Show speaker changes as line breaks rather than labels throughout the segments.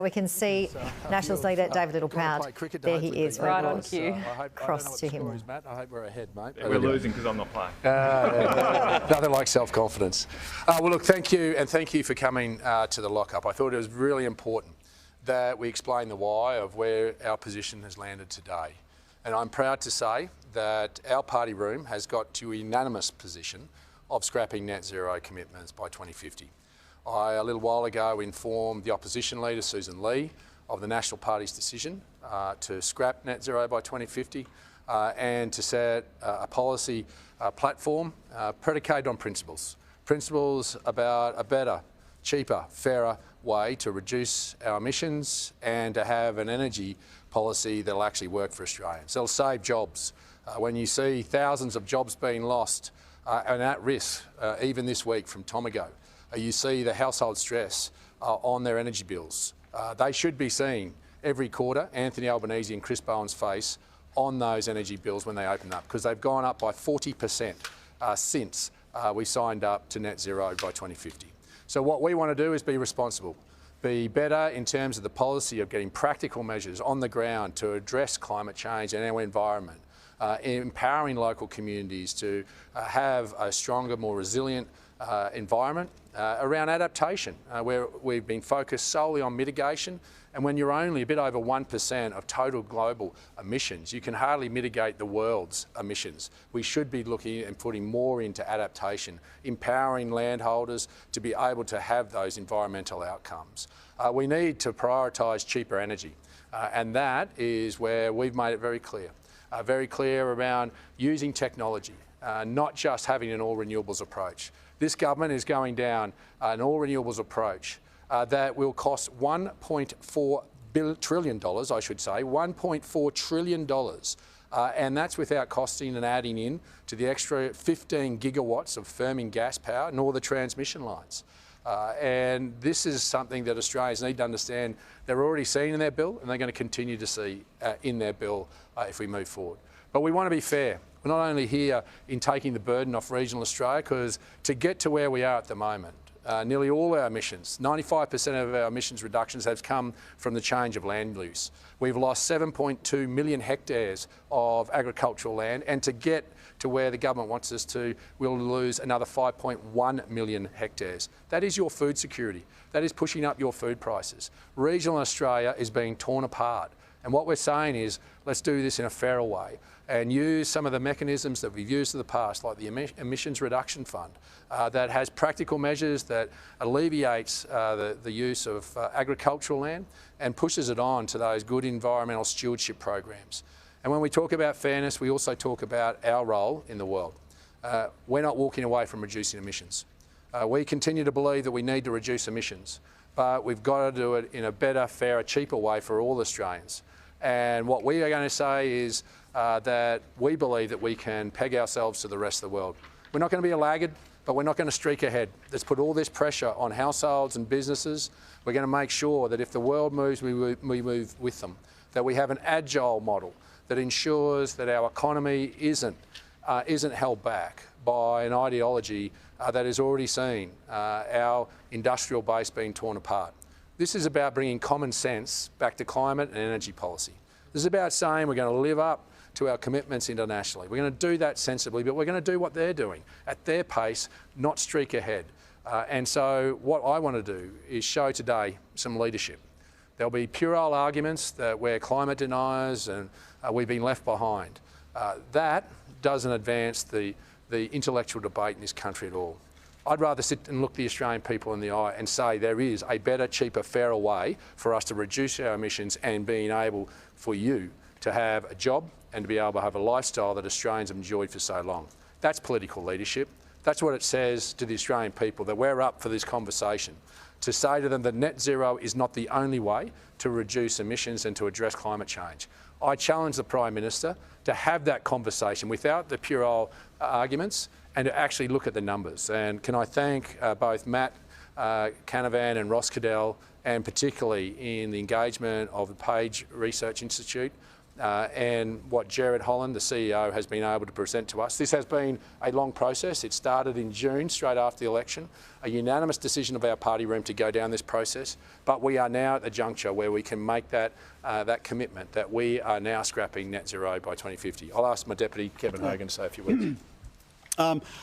We can see Nationals leader David Littleproud. There he is,
right on cue.
Cross to him.
Matt. I hope we're ahead, mate.
We're losing because I'm not playing.
Nothing like self-confidence. Well, look, thank you, and thank you for coming to the lock-up. I thought it was really important that we explain the why of where our position has landed today. And I'm proud to say that our party room has got to a unanimous position of scrapping net zero commitments by 2050. I, a little while ago, informed the opposition leader, Sussan Ley, of the National Party's decision to scrap net zero by 2050 and to set a policy platform predicated on principles. Principles about a better, cheaper, fairer way to reduce our emissions and to have an energy policy that will actually work for Australians. It'll save jobs. When you see thousands of jobs being lost and at risk, even this week from Tomago, you see the household stress on their energy bills. They should be seeing every quarter Anthony Albanese and Chris Bowen's face on those energy bills when they open up, because they've gone up by 40% since we signed up to net zero by 2050. So what we want to do is be responsible, be better in terms of the policy of getting practical measures on the ground to address climate change and our environment, empowering local communities to have a stronger, more resilient environment, around adaptation, where we've been focused solely on mitigation. And when you're only a bit over 1% of total global emissions, you can hardly mitigate the world's emissions. We should be looking and putting more into adaptation, empowering landholders to be able to have those environmental outcomes. We need to prioritise cheaper energy, and that is where we've made it very clear around using technology, not just having an all renewables approach. This government is going down an all renewables approach that will cost $1.4 trillion, I should say, $1.4 trillion. And that's without costing and adding in to the extra 15 gigawatts of firming gas power nor the transmission lines. And this is something that Australians need to understand they're already seeing in their bill, and they're going to continue to see in their bill if we move forward. But we want to be fair. We're not only here in taking the burden off regional Australia, because to get to where we are at the moment, nearly all our emissions, 95% of our emissions reductions have come from the change of land use. We've lost 7.2 million hectares of agricultural land, and to get to where the government wants us to, we'll lose another 5.1 million hectares. That is your food security. That is pushing up your food prices. Regional Australia is being torn apart. And what we're saying is, let's do this in a fairer way and use some of the mechanisms that we've used in the past, like the Emissions Reduction Fund, that has practical measures that alleviates the use of agricultural land and pushes it on to those good environmental stewardship programs. And when we talk about fairness, we also talk about our role in the world. We're not walking away from reducing emissions. We continue to believe that we need to reduce emissions, but we've got to do it in a better, fairer, cheaper way for all Australians. And what we are going to say is that we believe that we can peg ourselves to the rest of the world. We're not going to be a laggard, but we're not going to streak ahead. Let's put all this pressure on households and businesses. We're going to make sure that if the world moves, we move with them, that we have an agile model that ensures that our economy isn't held back by an ideology that is already seen our industrial base being torn apart. This is about bringing common sense back to climate and energy policy. This is about saying we're going to live up to our commitments internationally. We're going to do that sensibly, but we're going to do what they're doing at their pace, not streak ahead. And so what I want to do is show today some leadership. There'll be puerile arguments that we're climate deniers and we've been left behind. That doesn't advance the intellectual debate in this country at all. I'd rather sit and look the Australian people in the eye and say there is a better, cheaper, fairer way for us to reduce our emissions and being able for you to have a job and to be able to have a lifestyle that Australians have enjoyed for so long. That's political leadership. That's what it says to the Australian people, that we're up for this conversation, to say to them that net zero is not the only way to reduce emissions and to address climate change. I challenge the Prime Minister to have that conversation without the puerile arguments and to actually look at the numbers. And can I thank both Matt Canavan and Ross Cadell, and particularly in the engagement of the Page Research Institute. and what Jared Holland, the CEO, has been able to present to us. This has been a long process. It started in June, straight after the election, a unanimous decision of our party room to go down this process, but we are now at the juncture where we can make that commitment that we are now scrapping net zero by 2050. I'll ask my Deputy Kevin Hogan to say a few words.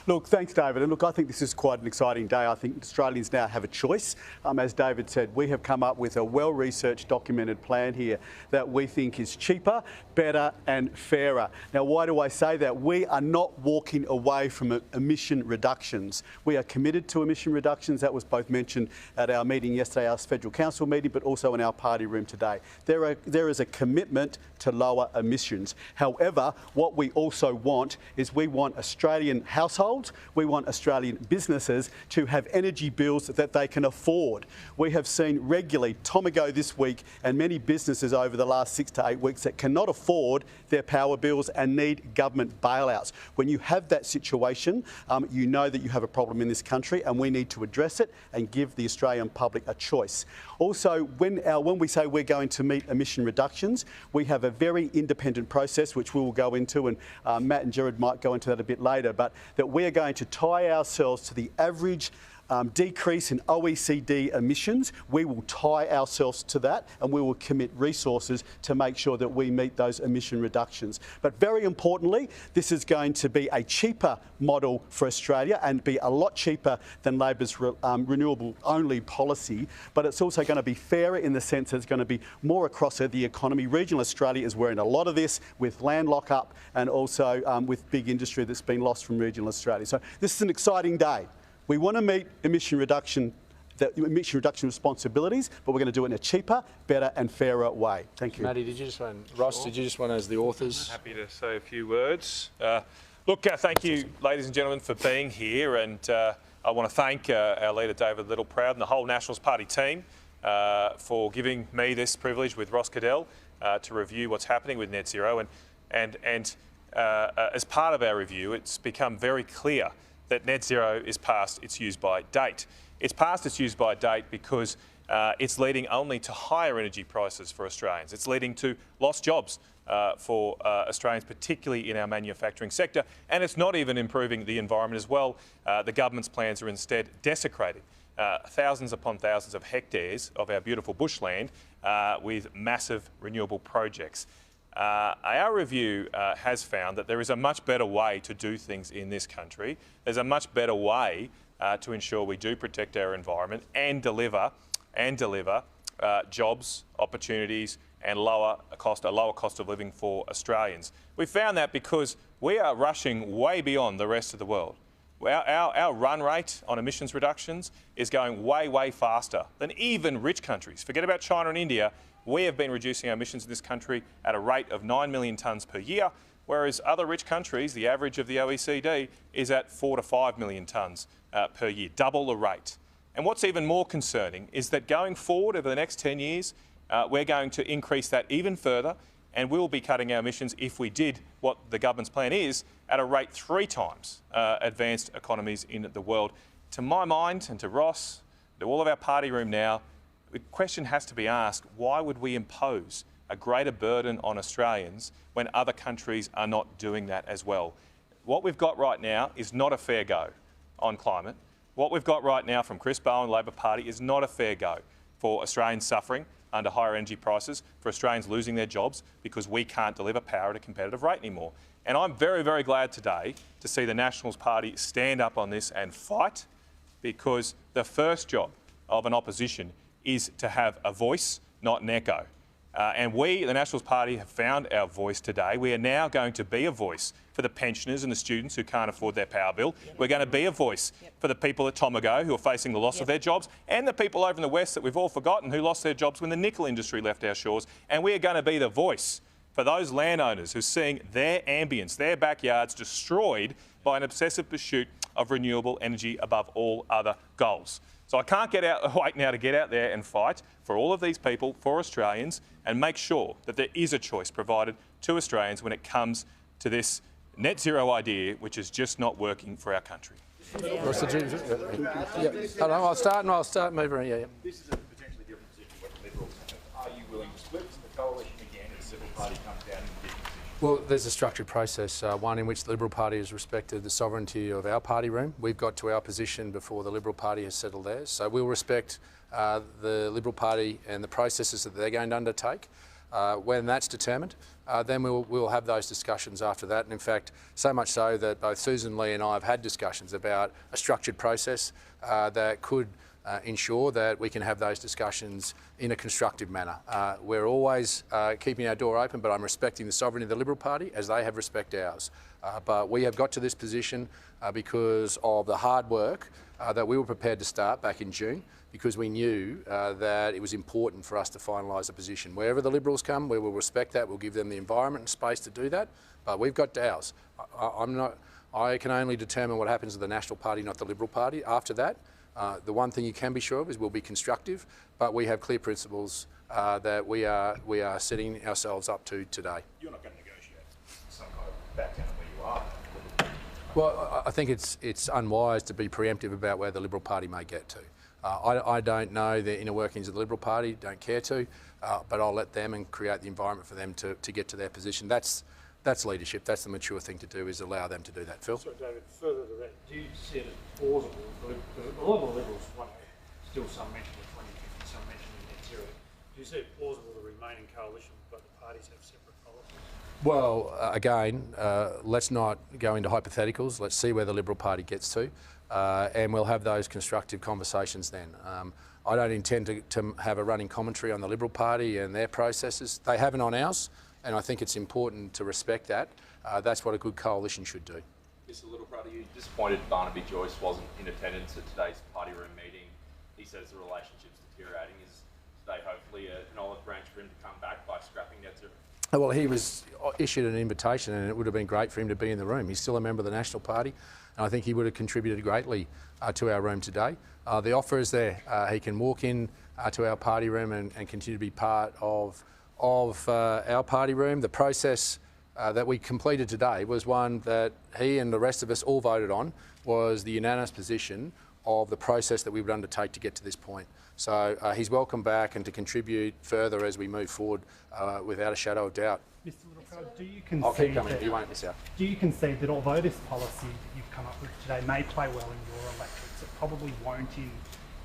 Look, thanks, David. And look, I think this is quite an exciting day. I think Australians now have a choice. As David said, we have come up with a well-researched, documented plan here that we think is cheaper, better and fairer. Now, why do I say that? We are not walking away from emission reductions. We are committed to emission reductions. That was both mentioned at our meeting yesterday, our Federal Council meeting, but also in our party room today. There is a commitment to lower emissions. However, what we also want is we want Australian households, we want Australian businesses to have energy bills that they can afford. We have seen regularly, Tomago this week, and many businesses over the last 6 to 8 weeks that cannot afford their power bills and need government bailouts. When you have that situation, you know that you have a problem in this country, and we need to address it and give the Australian public a choice. Also, when we say we're going to meet emission reductions, we have a very independent process, which we will go into, and Matt and Jared might go into that a bit later, but that we are going to tie ourselves to the average decrease in OECD emissions. We will tie ourselves to that, and we will commit resources to make sure that we meet those emission reductions. But very importantly, this is going to be a cheaper model for Australia and be a lot cheaper than Labor's renewable-only policy. But it's also going to be fairer in the sense that it's going to be more across the economy. Regional Australia is wearing a lot of this with land lock-up and also with big industry that's been lost from regional Australia. So this is an exciting day. We want to meet emission reduction responsibilities, but we're going to do it in a cheaper, better and fairer way. Thank you.
Matty, did you just want, Ross, did you just want, as the authors?
Happy to say a few words. Look, thank you, ladies and gentlemen, for being here, and I want to thank our leader, David Littleproud, and the whole Nationals Party team for giving me this privilege with Ross Cadell to review what's happening with net zero. And as part of our review, it's become very clear that net zero is past its use-by date. It's past its use-by date because it's leading only to higher energy prices for Australians. It's leading to lost jobs for Australians, particularly in our manufacturing sector, and it's not even improving the environment as well. The government's plans are instead desecrating thousands upon thousands of hectares of our beautiful bushland with massive renewable projects. Our review has found that there is a much better way to do things in this country. There's a much better way to ensure we do protect our environment and deliver jobs, opportunities and a lower cost of living for Australians. We found that because we are rushing way beyond the rest of the world. Our run rate on emissions reductions is going way, way faster than even rich countries. Forget about China and India. We have been reducing our emissions in this country at a rate of 9 million tonnes per year, whereas other rich countries, the average of the OECD, is at 4 to 5 million tonnes per year, double the rate. And what's even more concerning is that going forward over the next 10 years, we're going to increase that even further, and we'll be cutting our emissions, if we did what the government's plan is, at a rate 3 times advanced economies in the world. To my mind, and to Ross, to all of our party room now, the question has to be asked, why would we impose a greater burden on Australians when other countries are not doing that as well? What we've got right now is not a fair go on climate. What we've got right now from Chris Bowen, Labor Party, is not a fair go for Australians suffering under higher energy prices, for Australians losing their jobs because we can't deliver power at a competitive rate anymore. And I'm very, very glad today to see the Nationals Party stand up on this and fight, because the first job of an opposition is to have a voice, not an echo. And we, the Nationals Party, have found our voice today. We are now going to be a voice for the pensioners and the students who can't afford their power bill. We're going to be a voice for the people at Tomago who are facing the loss of their jobs, and the people over in the west that we've all forgotten who lost their jobs when the nickel industry left our shores. And we are going to be the voice for those landowners who are seeing their ambience, their backyards destroyed by an obsessive pursuit of renewable energy above all other goals. So I can't wait now to get out there and fight for all of these people, for Australians, and make sure that there is a choice provided to Australians when it comes to this net zero idea, which is just not working for our country.
I'll start moving. Yeah.
This is a potentially different position what the Liberals have. Are you willing to split the coalition again if the Civil Party comes down
Well, there's a structured process, one in which the Liberal Party has respected the sovereignty of our party room. We've got to our position before the Liberal Party has settled theirs. So we'll respect the Liberal Party and the processes that they're going to undertake. When that's determined, then we'll have those discussions after that. And in fact, so much so that both Sussan Ley and I have had discussions about a structured process that could ensure that we can have those discussions in a constructive manner. We're always keeping our door open, but I'm respecting the sovereignty of the Liberal Party as they have respect ours. But we have got to this position because of the hard work that we were prepared to start back in June, because we knew that it was important for us to finalise a position. Wherever the Liberals come, we will respect that. We'll give them the environment and space to do that. But we've got ours. I can only determine what happens to the National Party, not the Liberal Party. After that, the one thing you can be sure of is we'll be constructive, but we have clear principles that we are setting ourselves up to today.
You're not going to negotiate some kind of back down where you are.
Well, I think it's unwise to be preemptive about where the Liberal Party may get to. I don't know the inner workings of the Liberal Party, don't care to, but I'll let them and create the environment for them to get to their position. That's leadership. That's the mature thing to do, is allow them to do that. Phil?
So, David, further to that, do you see it as plausible? Because a lot of the Liberals want still some mention of 2050, some mention of net zero. Do you see it plausible the remaining coalition, but the parties have separate policies?
Well, again, let's not go into hypotheticals. Let's see where the Liberal Party gets to, and we'll have those constructive conversations then. I don't intend to have a running commentary on the Liberal Party and their processes. They haven't on ours, and I think it's important to respect that. That's what a good coalition should do.
Mr. Littleproud, are you disappointed Barnaby Joyce wasn't in attendance at today's party room meeting? He says the relationship's deteriorating. Is today hopefully an olive branch for him to come back by scrapping net zero?
Well, he was issued an invitation, and it would have been great for him to be in the room. He's still a member of the National Party, and I think he would have contributed greatly to our room today. The offer is there. He can walk in to our party room and continue to be part of our party room. The process that we completed today was one that he and the rest of us all voted on, was the unanimous position of the process that we would undertake to get to this point. So he's welcome back and to contribute further as we move forward without a shadow of doubt.
Mr. Littleproud, do you concede
I'll keep coming, you won't miss out.
Do you concede that although this policy that you've come up with today may play well in your electorates, it probably won't in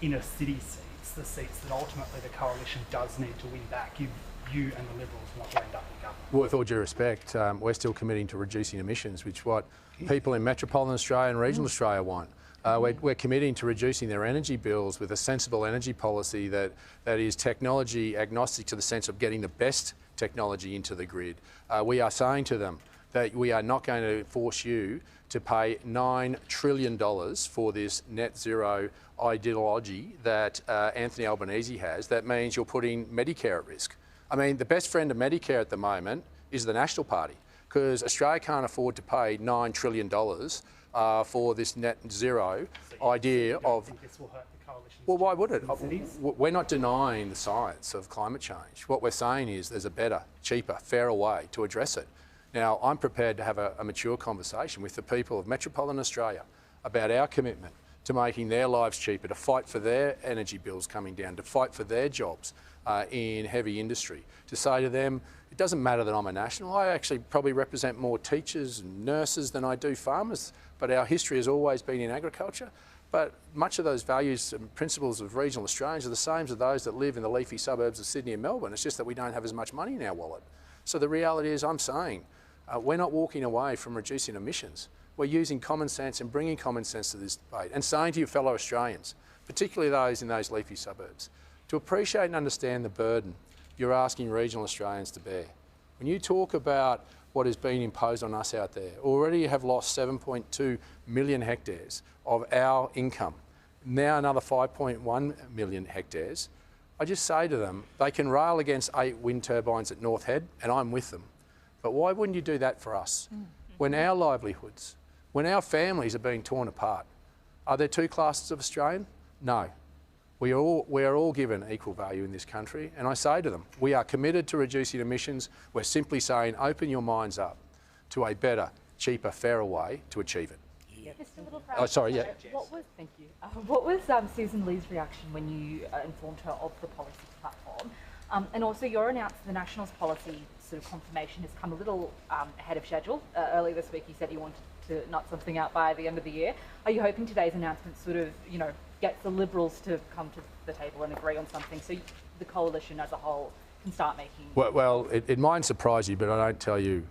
inner city seats, the seats that ultimately the coalition does need to win back if you and the Liberals want to end up in government?
Well, with all due respect, we're still committing to reducing emissions, which is what people in metropolitan Australia and regional Australia want. We're committing to reducing their energy bills with a sensible energy policy that is technology agnostic, to the sense of getting the best technology into the grid. We are saying to them that we are not going to force you to pay $9 trillion for this net zero ideology that Anthony Albanese has. That means you're putting Medicare at risk. I mean, the best friend of Medicare at the moment is the National Party, because Australia can't afford to pay $9 trillion for this net zero idea of...
think this will hurt the coalition?
Well, why would it? We're not denying the science of climate change. What we're saying is there's a better, cheaper, fairer way to address it. Now, I'm prepared to have a mature conversation with the people of metropolitan Australia about our commitment to making their lives cheaper, to fight for their energy bills coming down, to fight for their jobs in heavy industry, to say to them, it doesn't matter that I'm a national. I actually probably represent more teachers and nurses than I do farmers, but our history has always been in agriculture. But much of those values and principles of regional Australians are the same as those that live in the leafy suburbs of Sydney and Melbourne. It's just that we don't have as much money in our wallet. So the reality is, I'm saying, we're not walking away from reducing emissions. We're using common sense and bringing common sense to this debate, and saying to your fellow Australians, particularly those in those leafy suburbs, to appreciate and understand the burden you're asking regional Australians to bear. When you talk about what is being imposed on us out there, already have lost 7.2 million hectares of our income, now another 5.1 million hectares. I just say to them, they can rail against 8 wind turbines at North Head, and I'm with them. But why wouldn't you do that for us? When our livelihoods, when our families are being torn apart, are there two classes of Australian? No. We are all given equal value in this country, and I say to them, we are committed to reducing emissions. We're simply saying, open your minds up to a better, cheaper, fairer way to achieve it.
Mr. Littleproud,
Oh, sorry, yeah.
Thank you. What was Sussan Ley's reaction when you informed her of the policy platform? And also your announcement, the Nationals policy sort of confirmation has come a little ahead of schedule. Earlier this week you said you wanted to knock something out by the end of the year. Are you hoping today's announcement sort of, gets the Liberals to come to the table and agree on something so the coalition as a whole can start making...
Well, it might surprise you, but I don't tell you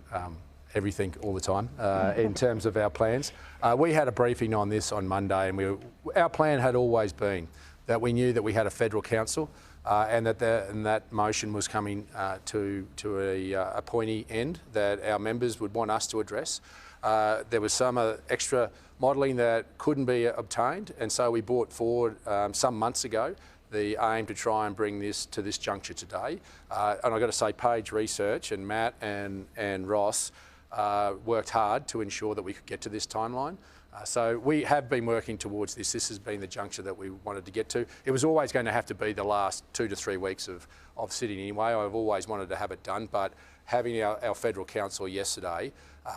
everything all the time in terms of our plans. We had a briefing on this on Monday, and our plan had always been that we knew that we had a federal council and that motion was coming to a pointy end that our members would want us to address. There was some extra modelling that couldn't be obtained, and so we brought forward some months ago the aim to try and bring this to this juncture today. And I've got to say, Page Research and Matt and Ross worked hard to ensure that we could get to this timeline. So we have been working towards this. This has been the juncture that we wanted to get to. It was always going to have to be the last 2 to 3 weeks of sitting anyway. I've always wanted to have it done, but having our federal council yesterday,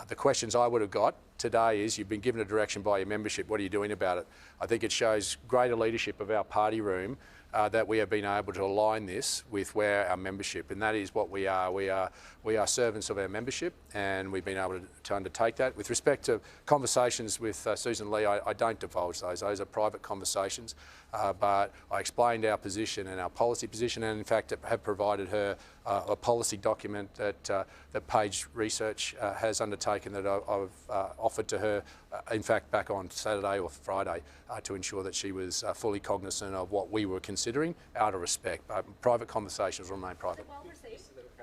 the questions I would have got today is, you've been given a direction by your membership, what are you doing about it? I think it shows greater leadership of our party room that we have been able to align this with where our membership, and that is what we are. We are servants of our membership, and we've been able to undertake that. With respect to conversations with Sussan Ley, I don't divulge those. Those are private conversations, but I explained our position and our policy position, and in fact have provided her a policy document that Page Research has undertaken that I've offered to her, in fact, back on Saturday or Friday, to ensure that she was fully cognisant of what we were considering out of respect. Private conversations remain private.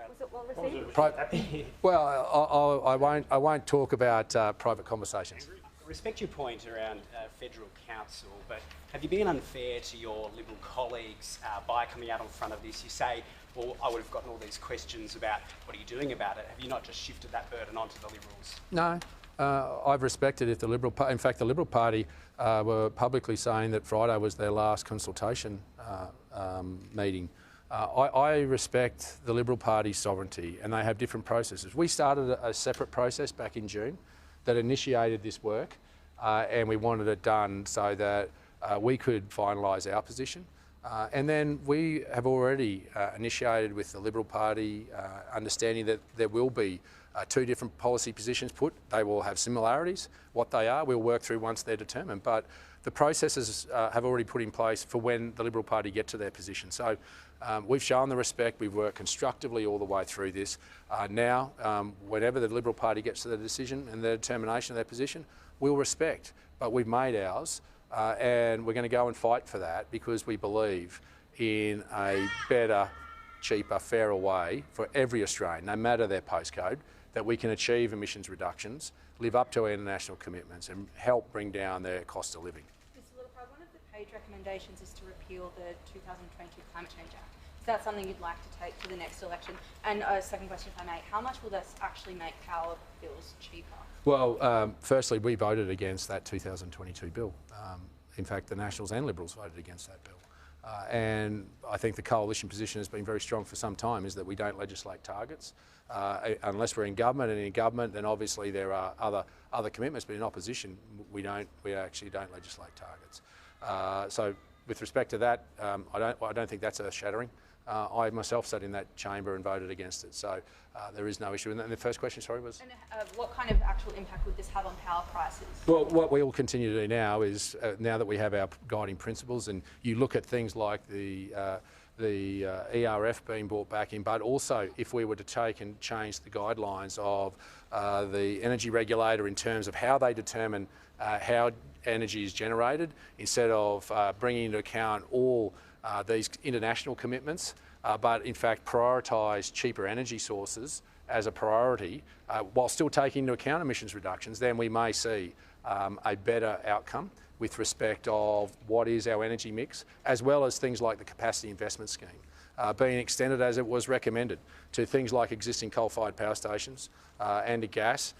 Was it well received?
Well, I won't talk about private conversations.
I respect your point around federal council, but have you been unfair to your Liberal colleagues by coming out on front of this? You say, well, I would have gotten all these questions about what are you doing about it. Have you not just shifted that burden onto the Liberals? No. I've respected if the Liberal Party, in fact the Liberal Party were publicly saying that Friday was their last consultation meeting. I respect the Liberal Party's sovereignty, and they have different processes. We started a separate process back in June that initiated this work, and we wanted it done so that we could finalise our position. And then we have already initiated with the Liberal Party, understanding that there will be 2 different policy positions put. They will have similarities. What they are, we'll work through once they're determined. But the processes have already put in place for when the Liberal Party get to their position. So we've shown the respect. We've worked constructively all the way through this. Now, whenever the Liberal Party gets to their decision and their determination of their position, we'll respect. But we've made ours, and we're going to go and fight for that because we believe in a better, cheaper, fairer way for every Australian, no matter their postcode, that we can achieve emissions reductions, live up to our international commitments and help bring down their cost of living.
Mr. Littleproud, one of the Page recommendations is to repeal the 2022 Climate Change Act. Is that something you'd like to take to the next election? And a second question, if I may, how much will this actually make power bills cheaper? Well,
firstly, we voted against that 2022 bill. In fact, the Nationals and Liberals voted against that bill. And I think the coalition position has been very strong for some time, is that we don't legislate targets. Unless we're in government, and in government then obviously there are other commitments, but in opposition we actually don't legislate targets. So with respect to that, I don't think that's a shattering. I myself sat in that chamber and voted against it, so there is no issue. And the first question, sorry, was?
And what kind of actual impact would this have on power prices?
Well, what we will continue to do now is, now that we have our guiding principles, and you look at things like the ERF being brought back in, but also if we were to take and change the guidelines of the energy regulator in terms of how they determine how energy is generated, instead of bringing into account all these international commitments, but in fact prioritise cheaper energy sources as a priority while still taking into account emissions reductions, then we may see a better outcome with respect of what is our energy mix, as well as things like the capacity investment scheme being extended as it was recommended to things like existing coal-fired power stations and to gas,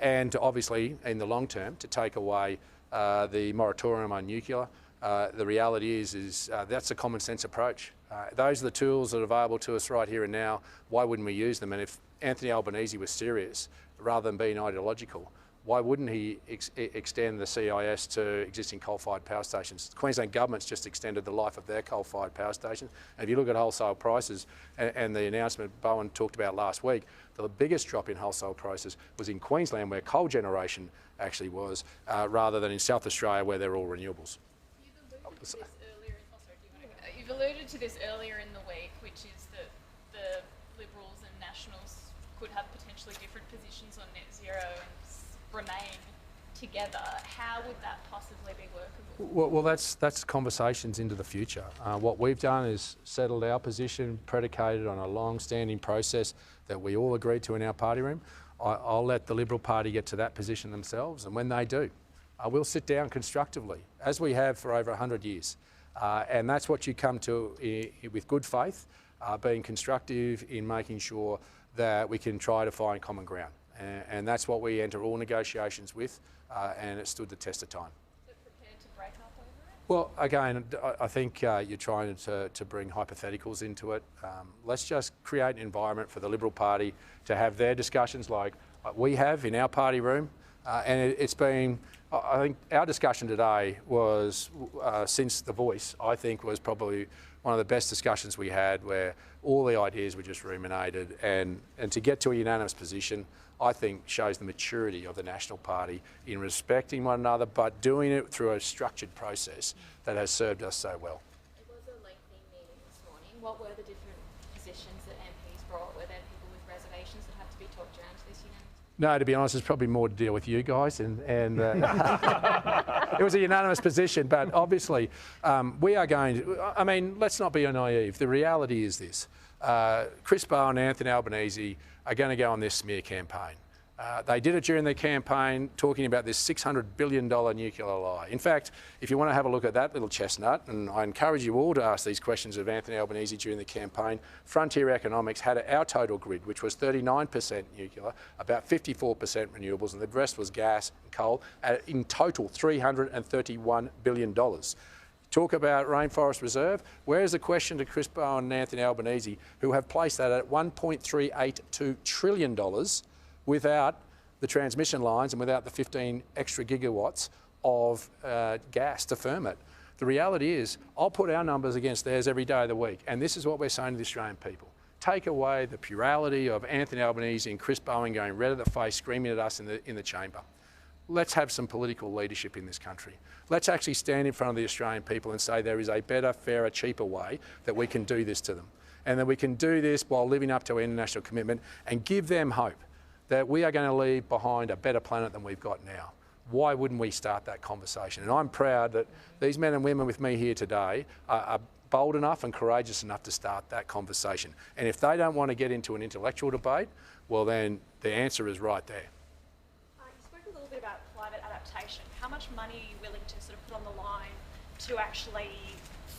and to obviously in the long term to take away the moratorium on nuclear. The reality is that's a common sense approach. Those are the tools that are available to us right here and now. Why wouldn't we use them? And if Anthony Albanese was serious, rather than being ideological, Why wouldn't he extend the CIS to existing coal-fired power stations? The Queensland government's just extended the life of their coal-fired power stations. And if you look at wholesale prices and the announcement Bowen talked about last week, the biggest drop in wholesale prices was in Queensland, where coal generation actually was, rather than in South Australia, where they're all renewables.
You've alluded to this earlier in the week, which is that the Liberals and Nationals could have potentially different positions on net zero and remain together. How would that possibly be workable?
Well, that's conversations into the future. What we've done is settled our position, predicated on a long-standing process that we all agreed to in our party room. I'll let the Liberal Party get to that position themselves, and when they do, we'll sit down constructively, as we have for over 100 years. And that's what you come to with good faith, being constructive in making sure that we can try to find common ground. And that's what we enter all negotiations with, and it stood the test of time.
Is it prepared to break up over it?
Well, again, I think you're trying to bring hypotheticals into it. Let's just create an environment for the Liberal Party to have their discussions like we have in our party room. And it's been, I think our discussion today was, since The Voice, I think was probably one of the best discussions we had, where all the ideas were just ruminated, and to get to a unanimous position, I think shows the maturity of the National Party in respecting one another, but doing it through a structured process that has served us so well.
It was a lengthy meeting this morning. What were the different positions that MPs brought? Were there people with reservations that had to be talked around to this unanimous?
No, to be honest, it's probably more to deal with you guys, and it was a unanimous position. But obviously, we are going to. I mean, let's not be naive. The reality is this: Chris Bowen and Anthony Albanese are going to go on this smear campaign. They did it during their campaign, talking about this $600 billion nuclear lie. In fact, if you want to have a look at that little chestnut, and I encourage you all to ask these questions of Anthony Albanese during the campaign, Frontier Economics had our total grid, which was 39% nuclear, about 54% renewables, and the rest was gas and coal, at in total $331 billion. Talk about Rainforest Reserve. Where's the question to Chris Bowen and Anthony Albanese, who have placed that at $1.382 trillion without the transmission lines and without the 15 extra gigawatts of gas to firm it? The reality is, I'll put our numbers against theirs every day of the week, and this is what we're saying to the Australian people. Take away the plurality of Anthony Albanese and Chris Bowen going red at the face, screaming at us in the chamber. Let's have some political leadership in this country. Let's actually stand in front of the Australian people and say there is a better, fairer, cheaper way that we can do this to them. And that we can do this while living up to our international commitment, and give them hope that we are going to leave behind a better planet than we've got now. Why wouldn't we start that conversation? And I'm proud that these men and women with me here today are bold enough and courageous enough to start that conversation. And if they don't want to get into an intellectual debate, well then the answer is right there.
You spoke a little bit about climate adaptation. How much money are you willing to sort of put on the line to actually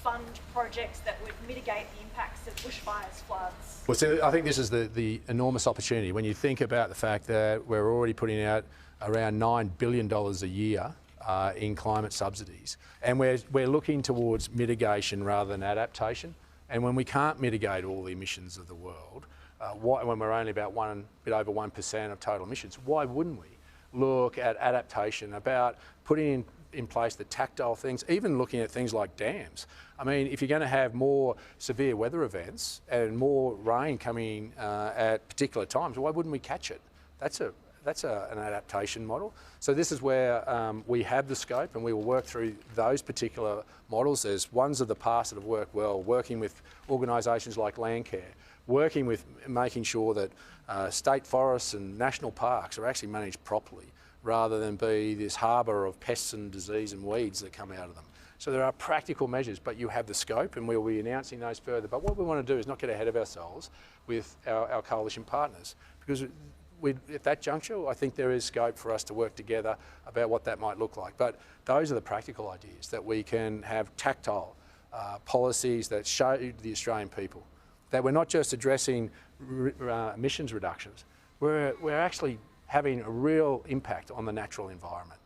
fund projects that would mitigate the impacts of bushfires, floods?
Well, so I think this is the enormous opportunity when you think about the fact that we're already putting out around $9 billion a year in climate subsidies, and we're looking towards mitigation rather than adaptation. And when we can't mitigate all the emissions of the world, when we're only about a bit over 1% of total emissions, why wouldn't we look at adaptation, about putting in place the tactile things, even looking at things like dams? I mean, if you're going to have more severe weather events and more rain coming at particular times, why wouldn't we catch it? That's an adaptation model. So this is where we have the scope, and we will work through those particular models. There's ones of the past that have worked well, working with organisations like Landcare, working with making sure that state forests and national parks are actually managed properly, rather than be this harbour of pests and disease and weeds that come out of them. So there are practical measures, but you have the scope, and we'll be announcing those further. But what we want to do is not get ahead of ourselves with our coalition partners, because at that juncture, I think there is scope for us to work together about what that might look like. But those are the practical ideas, that we can have tactile policies that show the Australian people that we're not just addressing emissions reductions, we're actually having a real impact on the natural environment.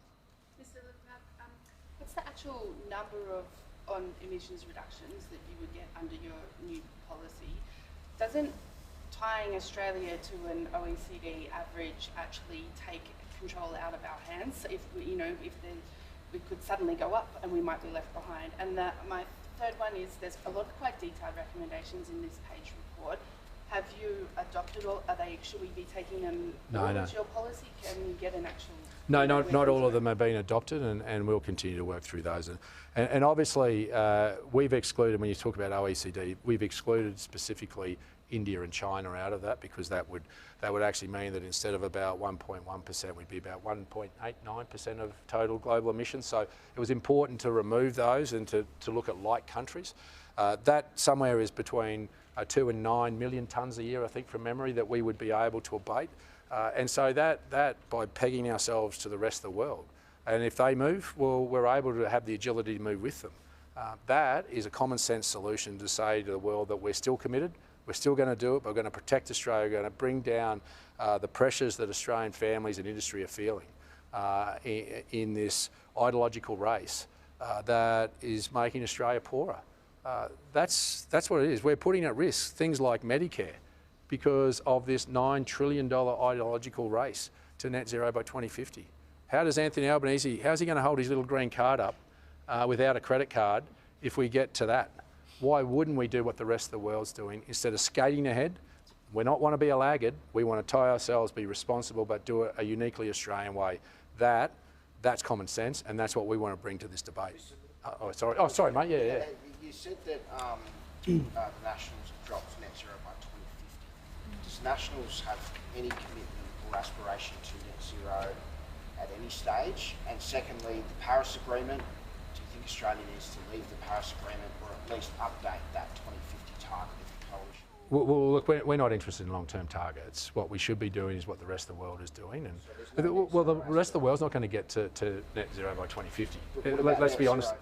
Mr. Littleproud, what's the actual number on emissions reductions that you would get under your new policy? Doesn't tying Australia to an OECD average actually take control out of our hands. If we, we could suddenly go up and we might be left behind. And my third one is there's a lot of quite detailed recommendations in this page report. Have you adopted all? Should we be taking them?
No.
What's your policy? Can you get an actual?
No, not all of them have been adopted, and we'll continue to work through those. And obviously, we've excluded, when you talk about OECD, we've excluded specifically India and China out of that, because that would actually mean that instead of about 1.1%, we'd be about 1.89% of total global emissions. So it was important to remove those and to look at like countries. That somewhere is between 2 and 9 million tonnes a year, I think, from memory, that we would be able to abate. And so that by pegging ourselves to the rest of the world, and if they move, well, we're able to have the agility to move with them. That is a common sense solution to say to the world that we're still committed, we're still going to do it, but we're going to protect Australia, we're going to bring down the pressures that Australian families and industry are feeling in this ideological race that is making Australia poorer. That's what it is. We're putting at risk things like Medicare because of this $9 trillion ideological race to net zero by 2050. How does Anthony Albanese, how's he going to hold his little green card up without a credit card if we get to that? Why wouldn't we do what the rest of the world's doing instead of skating ahead? We don't want to be a laggard. We want to tie ourselves, be responsible, but do it a uniquely Australian way. That's common sense, and that's what we want to bring to this debate. Sorry, mate. Yeah.
You said that the Nationals dropped net zero by 2050. Does Nationals have any commitment or aspiration to net zero at any stage? And secondly, the Paris Agreement, do you think Australia needs to leave the Paris Agreement or at least update that 2050 target of the coalition?
Well, look, we're not interested in long-term targets. What we should be doing is what the rest of the world is doing. And well, the rest of the world's not going to get to net zero by 2050. Let's be honest.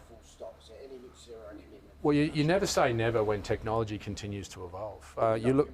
Well, you never say never when technology continues to evolve. You look.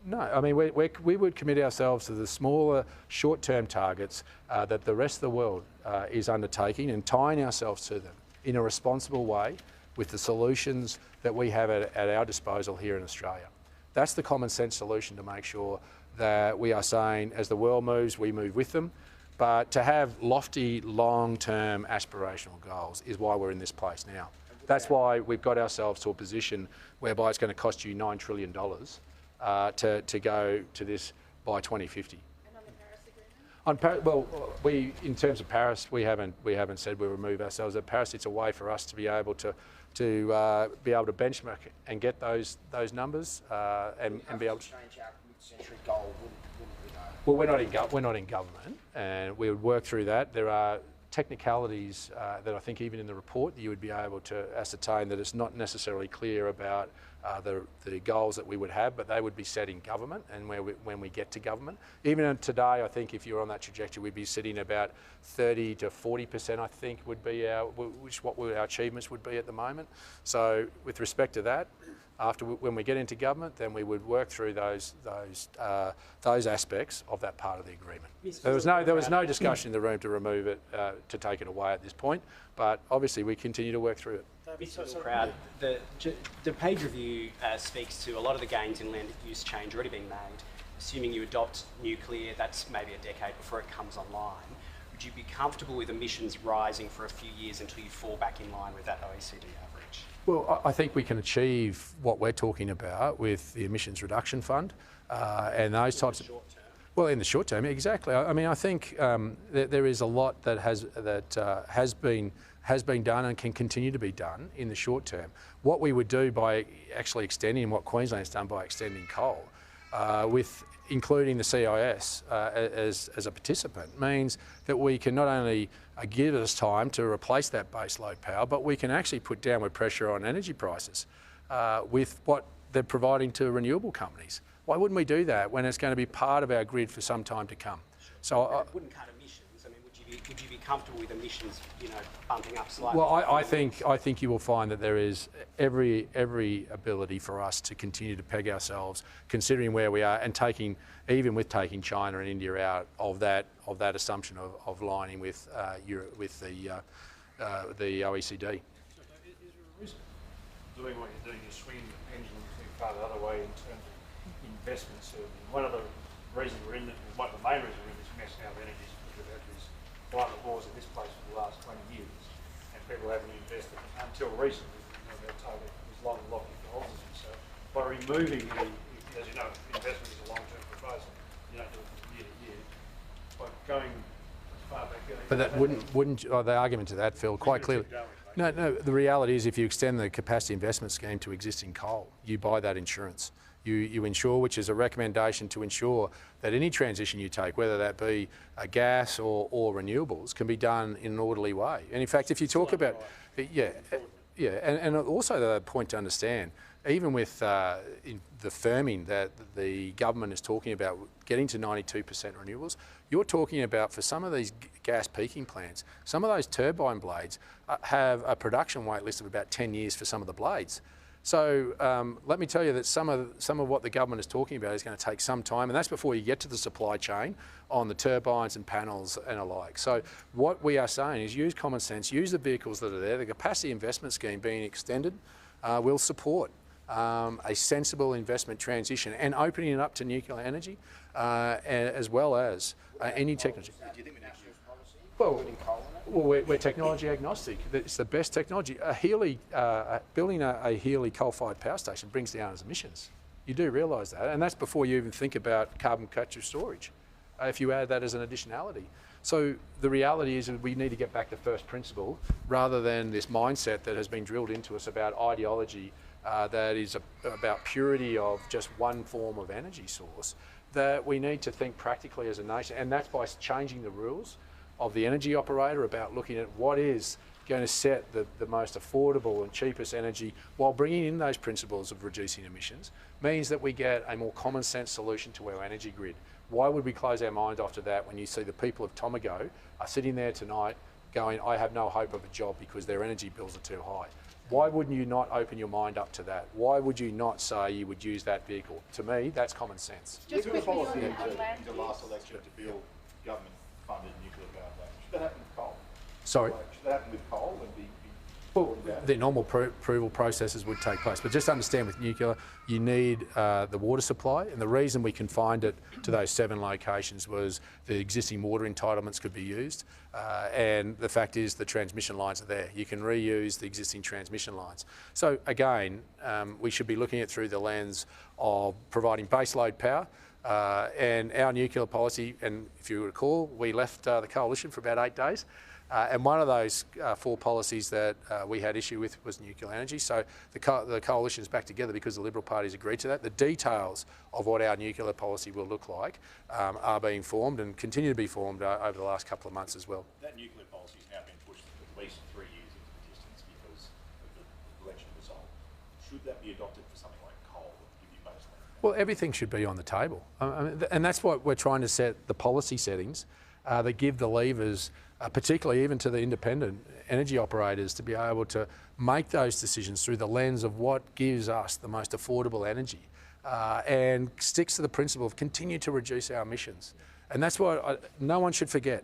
No, I mean, we would commit ourselves to the smaller, short-term targets that the rest of the world is undertaking, and tying ourselves to them in a responsible way with the solutions that we have at our disposal here in Australia. That's the common sense solution to make sure that we are saying, as the world moves, we move with them. But to have lofty, long-term aspirational goals is why we're in this place now. That's why we've got ourselves to a position whereby it's going to cost you $9 trillion to go to this by 2050.
And on the Paris Agreement?
In terms of Paris, we haven't said we'll remove ourselves. At Paris, it's a way for us to be able to benchmark and get those numbers and be able to
change our mid-century goal, wouldn't we know?
Well, we're not in government, and we would work through that. There are technicalities that I think even in the report you would be able to ascertain that it's not necessarily clear about the goals that we would have, but they would be set in government and when we get to government. Even today, I think if you're on that trajectory, we'd be sitting about 30 to 40%, I think, would be our achievements would be at the moment. So with respect to that, when we get into government, then we would work through those aspects of that part of the agreement. There was no discussion in the room to remove it, to take it away at this point, but obviously we continue to work through it.
Mr. Littleproud, the page review speaks to a lot of the gains in land use change already being made. Assuming you adopt nuclear, that's maybe a decade before it comes online. Would you be comfortable with emissions rising for a few years until you fall back in line with that OECD average?
Well, I think we can achieve what we're talking about with the emissions reduction fund and those types of. Well, in the short term, exactly. I mean, I think there is a lot that has been done and can continue to be done in the short term. What we would do by actually extending, and what Queensland's done by extending coal, with including the CIS as a participant, means that we can not only give us time to replace that base load power, but we can actually put downward pressure on energy prices with what they're providing to renewable companies. Why wouldn't we do that when it's going to be part of our grid for some time to come? So
it wouldn't cut emissions. I mean, would you be comfortable with emissions, bumping up slightly?
Well, I think you will find that there is every ability for us to continue to peg ourselves, considering where we are, and taking China and India out of that assumption of lining with Europe, with the OECD.
So is there a risk doing what you're doing, you're swinging the pendulum too far the other way in terms of investments? One of the reasons the main reason we're in this mess now of energy is we've had these violent wars in this place for the last 20 years, and people haven't invested until recently. They're told it was long and locky for houses. So by removing any, as you know, investment is a long-term proposal. You don't do it from year to year. By going as far back.
But that wouldn't the argument to that, Phil, quite clearly. No, the reality is if you extend the capacity investment scheme to existing coal, you buy that insurance. You insure, which is a recommendation to ensure that any transition you take, whether that be gas or renewables, can be done in an orderly way. And in fact, if you talk about, and also the point to understand, even with in the firming that the government is talking about, getting to 92% renewables, you're talking about, for some of these gas peaking plants, some of those turbine blades have a production wait list of about 10 years for some of the blades. So let me tell you that some of what the government is talking about is going to take some time, and that's before you get to the supply chain on the turbines and panels and alike. So what we are saying is use common sense, use the vehicles that are there. The capacity investment scheme being extended will support a sensible investment transition and opening it up to nuclear energy as well as any technology.
Do you think the Nationals policy,
Well,
including coal in it?
Well, we're technology agnostic. It's the best technology. Building a Healy coal-fired power station brings down its emissions. You do realise that, and that's before you even think about carbon capture storage, if you add that as an additionality. So the reality is that we need to get back to first principle rather than this mindset that has been drilled into us about ideology that is about purity of just one form of energy source, that we need to think practically as a nation, and that's by changing the rules of the energy operator about looking at what is going to set the most affordable and cheapest energy while bringing in those principles of reducing emissions, means that we get a more common sense solution to our energy grid. Why would we close our mind off to that when you see the people of Tomago are sitting there tonight going, I have no hope of a job because their energy bills are too high? Why wouldn't you not open your mind up to that? Why would you not say you would use that vehicle? To me, that's common sense.
Just quickly on land
the last election to build government-funded nuclear power plants. Should that happen with coal?
Sorry?
Should that happen with coal and be
well, the normal approval processes would take place, but just understand with nuclear, you need the water supply, and the reason we confined it to those 7 locations was the existing water entitlements could be used, and the fact is the transmission lines are there. You can reuse the existing transmission lines. So again, we should be looking at through the lens of providing baseload power, and our nuclear policy, and if you recall, we left the coalition for about 8 days. And one of those 4 policies that we had issue with was nuclear energy. So the coalition is back together because the Liberal Party's agreed to that. The details of what our nuclear policy will look like are being formed and continue to be formed over the last couple of months as well.
That nuclear policy has now been pushed at least 3 years into the distance because of the election result. Should that be adopted for something like coal that give you baseline?
Well, everything should be on the table. And that's what we're trying to set the policy settings that give the levers, particularly even to the independent energy operators, to be able to make those decisions through the lens of what gives us the most affordable energy and sticks to the principle of continue to reduce our emissions. And that's what no one should forget.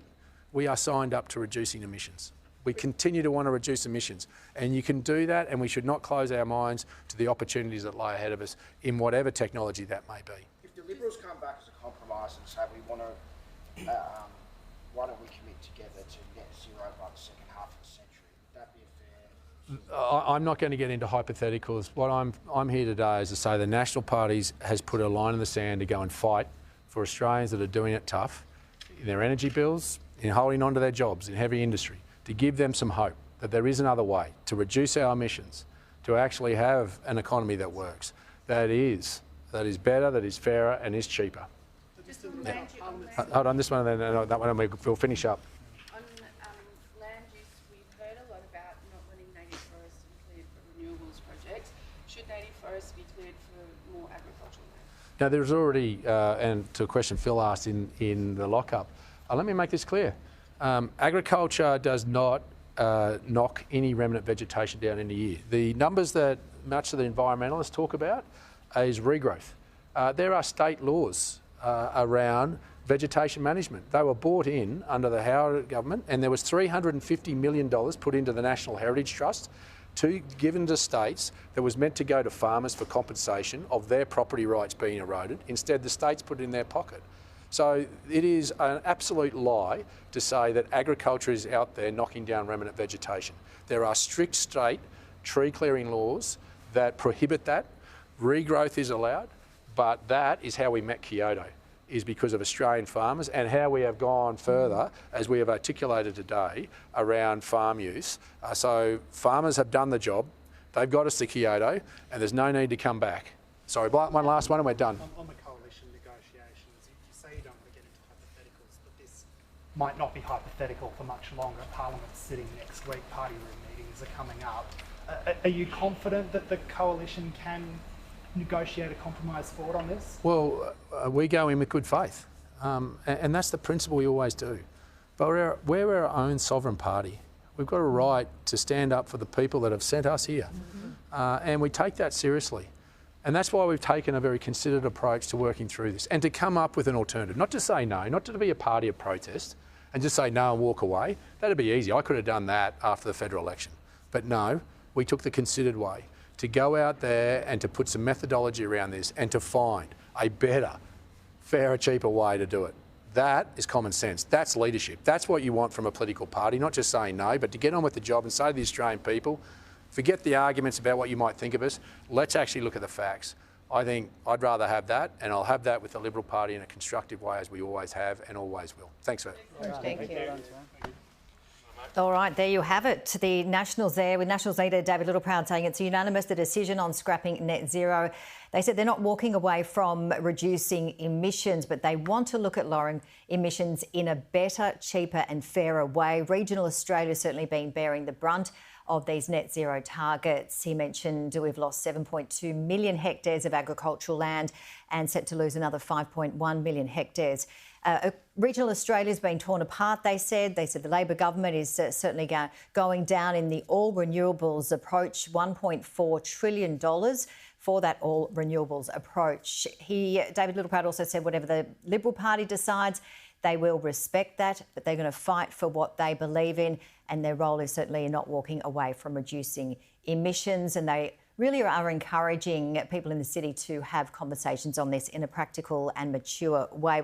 We are signed up to reducing emissions. We continue to want to reduce emissions, and you can do that, and we should not close our minds to the opportunities that lie ahead of us in whatever technology that may be.
If the Liberals come back as a compromise and say we want to, why don't we commit together to net zero by the second half of the century? Would that be a fair?
I'm not going to get into hypotheticals. What I'm here today is to say the National Party has put a line in the sand to go and fight for Australians that are doing it tough in their energy bills, in holding on to their jobs in heavy industry, to give them some hope that there is another way to reduce our emissions, to actually have an economy that works, that is better, that is fairer and is cheaper. Hold on, this one and then that one, and we'll finish up.
On land use, we've heard a lot about not wanting native forests to be cleared for renewables projects. Should native forests be cleared for more agricultural land?
Now, there's already, and to a question Phil asked in the lockup, let me make this clear. Agriculture does not knock any remnant vegetation down in a year. The numbers that much of the environmentalists talk about is regrowth. There are state laws around vegetation management. They were brought in under the Howard government, and there was $350 million put into the National Heritage Trust given to states that was meant to go to farmers for compensation of their property rights being eroded. Instead, the states put it in their pocket. So it is an absolute lie to say that agriculture is out there knocking down remnant vegetation. There are strict state tree clearing laws that prohibit that. Regrowth is allowed, but that is how we met Kyoto, is because of Australian farmers, and how we have gone further, as we have articulated today, around farm use. So farmers have done the job, they've got us to Kyoto, and there's no need to come back. Sorry, one last one and we're done.
On the coalition negotiations, you say you don't want to get into hypotheticals, but this might not be hypothetical for much longer. Parliament's sitting next week, party room meetings are coming up. Are you confident that the coalition can negotiate a compromise forward on this?
Well, we go in with good faith, and that's the principle we always do. But we're our own sovereign party. We've got a right to stand up for the people that have sent us here, and we take that seriously. And that's why we've taken a very considered approach to working through this, and to come up with an alternative, not to say no, not to be a party of protest and just say no and walk away. That'd be easy. I could have done that after the federal election. But no, we took the considered way to go out there and to put some methodology around this and to find a better, fairer, cheaper way to do it. That is common sense. That's leadership. That's what you want from a political party, not just saying no, but to get on with the job and say to the Australian people, forget the arguments about what you might think of us. Let's actually look at the facts. I think I'd rather have that, and I'll have that with the Liberal Party in a constructive way, as we always have and always will. Thanks for that.
Thank you. All right, there you have it. The Nationals there, with Nationals leader David Littleproud saying it's unanimous, the decision on scrapping net zero. They said they're not walking away from reducing emissions, but they want to look at lowering emissions in a better, cheaper and fairer way. Regional Australia's certainly been bearing the brunt of these net zero targets. He mentioned we've lost 7.2 million hectares of agricultural land and set to lose another 5.1 million hectares. Regional Australia's been torn apart, they said. They said the Labor government is certainly going down in the all renewables approach, $1.4 trillion for that all renewables approach. David Littleproud also said whatever the Liberal Party decides, they will respect that, but they're going to fight for what they believe in, and their role is certainly not walking away from reducing emissions, and they really are encouraging people in the city to have conversations on this in a practical and mature way.